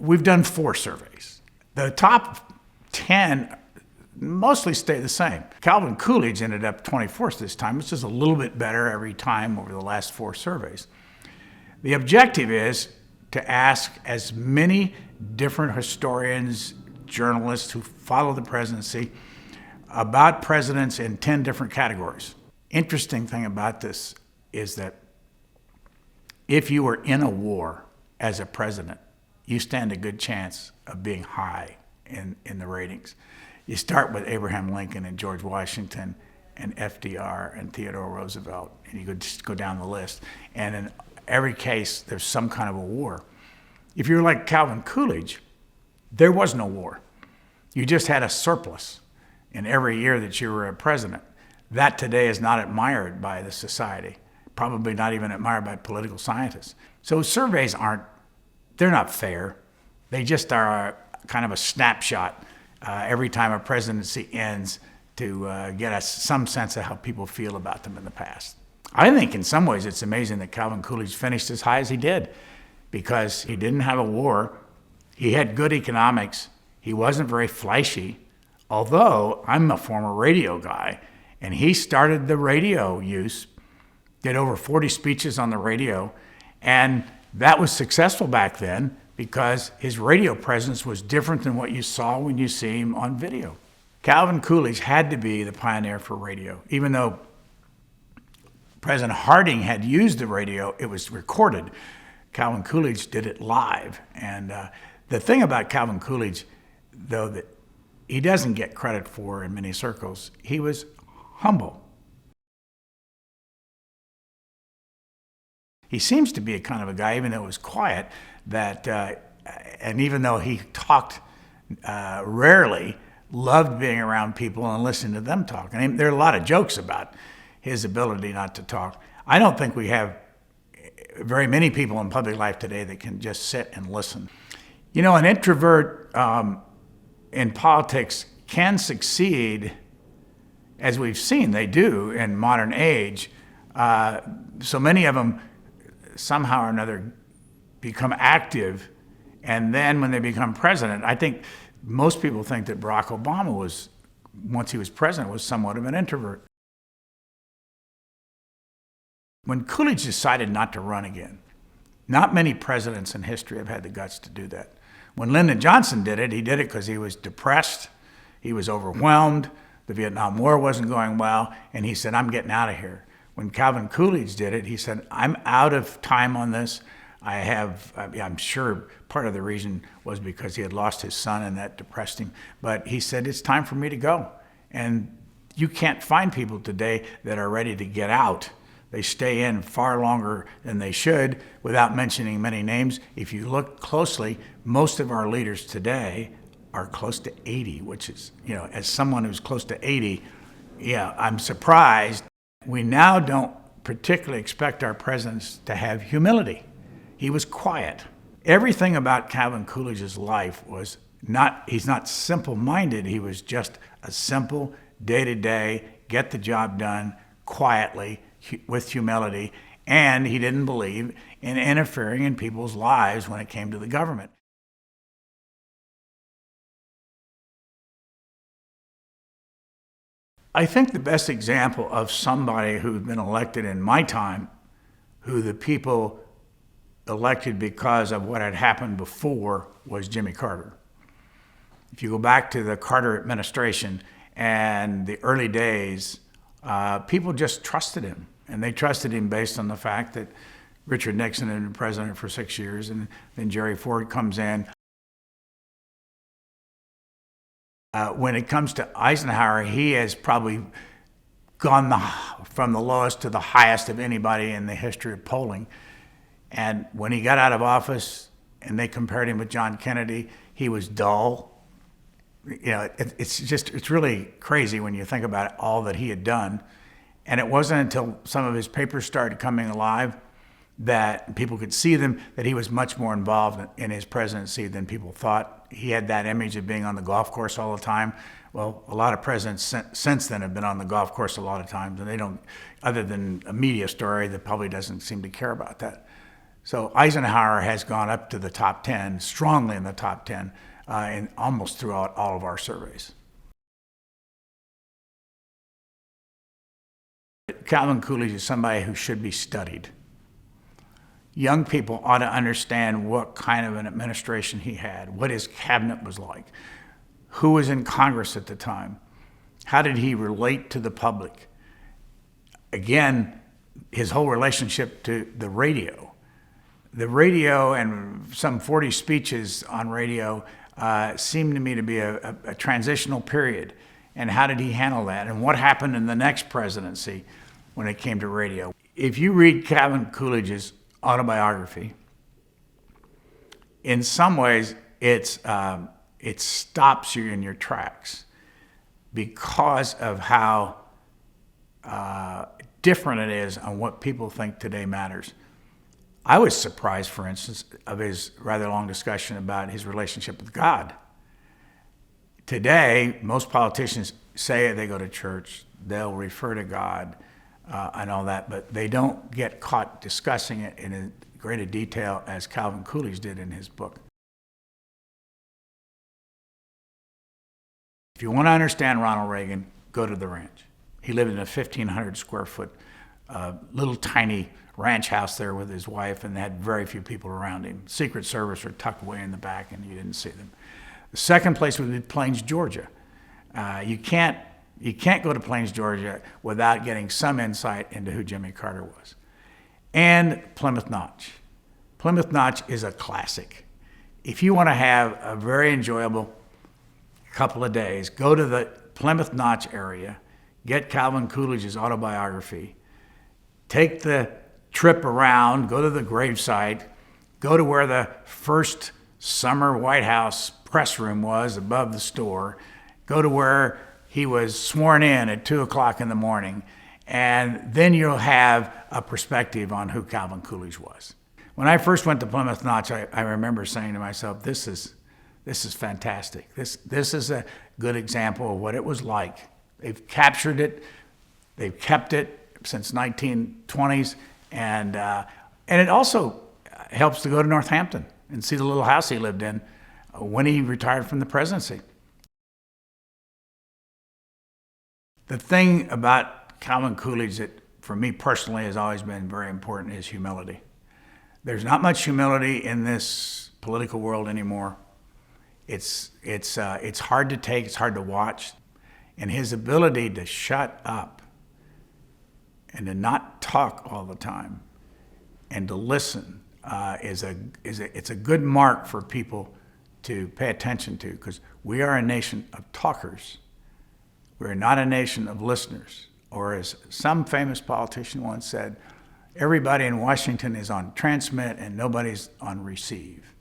we've done 4 surveys. The top 10 mostly stay the same. Calvin Coolidge ended up 24th this time, which is a little bit better every time over the last 4 surveys. The objective is to ask as many different historians, journalists who follow the presidency about presidents in 10 different categories. Interesting thing about this is that if you were in a war as a president, you stand a good chance of being high in the ratings. You start with Abraham Lincoln and George Washington and FDR and Theodore Roosevelt, and you could just go down the list. And in every case, there's some kind of a war. If you're like Calvin Coolidge, there was no war. You just had a surplus in every year that you were a president. That today is not admired by the society, probably not even admired by political scientists. So surveys they're not fair. They just are kind of a snapshot every time a presidency ends to get us some sense of how people feel about them in the past. I think in some ways it's amazing that Calvin Coolidge finished as high as he did, because he didn't have a war. He had good economics. He wasn't very flashy, although I'm a former radio guy, and he started the radio use, did over 40 speeches on the radio, and that was successful back then because his radio presence was different than what you saw when you see him on video. Calvin Coolidge had to be the pioneer for radio. Even though President Harding had used the radio, it was recorded. Calvin Coolidge did it live. And the thing about Calvin Coolidge, though, that he doesn't get credit for in many circles, he was humble. He seems to be a kind of a guy, even though he was quiet, that, and even though he talked rarely, loved being around people and listening to them talk. And there are a lot of jokes about his ability not to talk. I don't think we have very many people in public life today that can just sit and listen. You know, an introvert in politics can succeed, as we've seen they do in modern age. So many of them somehow or another become active, and then when they become president, I think most people think that Barack Obama was, once he was president, was somewhat of an introvert. When Coolidge decided not to run again, not many presidents in history have had the guts to do that. When Lyndon Johnson did it, he did it because he was depressed, he was overwhelmed, the Vietnam War wasn't going well, and he said, I'm getting out of here. When Calvin Coolidge did it, he said, I'm out of time on this. I'm sure part of the reason was because he had lost his son and that depressed him. But he said, it's time for me to go. And you can't find people today that are ready to get out. They stay in far longer than they should, without mentioning many names. If you look closely, most of our leaders today are close to 80, which is, as someone who's close to 80, I'm surprised. We now don't particularly expect our presidents to have humility. He was quiet. Everything about Calvin Coolidge's life was he's not simple-minded. He was just a simple, day-to-day, get the job done quietly, with humility, and he didn't believe in interfering in people's lives when it came to the government. I think the best example of somebody who's been elected in my time, who the people elected because of what had happened before, was Jimmy Carter. If you go back to the Carter administration and the early days, people just trusted him. And they trusted him based on the fact that Richard Nixon had been president for 6 years, and then Jerry Ford comes in. When it comes to Eisenhower, he has probably gone from the lowest to the highest of anybody in the history of polling. And when he got out of office and they compared him with John Kennedy, he was dull. It's really crazy when you think about all that he had done. And it wasn't until some of his papers started coming alive that people could see them, that he was much more involved in his presidency than people thought. He had that image of being on the golf course all the time. Well, a lot of presidents since then have been on the golf course a lot of times, and they don't, other than a media story that probably doesn't seem to care about that. So Eisenhower has gone up to the top 10, strongly in the top 10, in almost throughout all of our surveys. Calvin Coolidge is somebody who should be studied. Young people ought to understand what kind of an administration he had, what his cabinet was like, who was in Congress at the time, how did he relate to the public. Again, his whole relationship to the radio. The radio and some 40 speeches on radio seemed to me to be a transitional period. And how did he handle that? And what happened in the next presidency when it came to radio? If you read Calvin Coolidge's autobiography, in some ways it stops you in your tracks because of how different it is on what people think today matters. I was surprised, for instance, of his rather long discussion about his relationship with God. Today, most politicians say they go to church, they'll refer to God and all that, but they don't get caught discussing it in as great a detail as Calvin Coolidge did in his book. If you want to understand Ronald Reagan, go to the ranch. He lived in a 1,500 square foot little tiny ranch house there with his wife, and had very few people around him. Secret Service were tucked away in the back and you didn't see them. The second place would be Plains, Georgia. You can't go to Plains, Georgia without getting some insight into who Jimmy Carter was. And Plymouth Notch. Plymouth Notch is a classic. If you want to have a very enjoyable couple of days, go to the Plymouth Notch area, get Calvin Coolidge's autobiography, take the trip around, go to the gravesite, go to where the first summer White House press room was above the store, go to where he was sworn in at 2 o'clock in the morning, and then you'll have a perspective on who Calvin Coolidge was. When I first went to Plymouth Notch, I remember saying to myself, this is fantastic. This is a good example of what it was like. They've captured it, they've kept it since 1920s, and it also helps to go to Northampton and see the little house he lived in when he retired from the presidency. The thing about Calvin Coolidge that for me personally has always been very important is humility. There's not much humility in this political world anymore. It's hard to take, it's hard to watch, and his ability to shut up and to not talk all the time and to listen it's a good mark for people to pay attention to, because we are a nation of talkers. We're not a nation of listeners. Or as some famous politician once said, everybody in Washington is on transmit and nobody's on receive.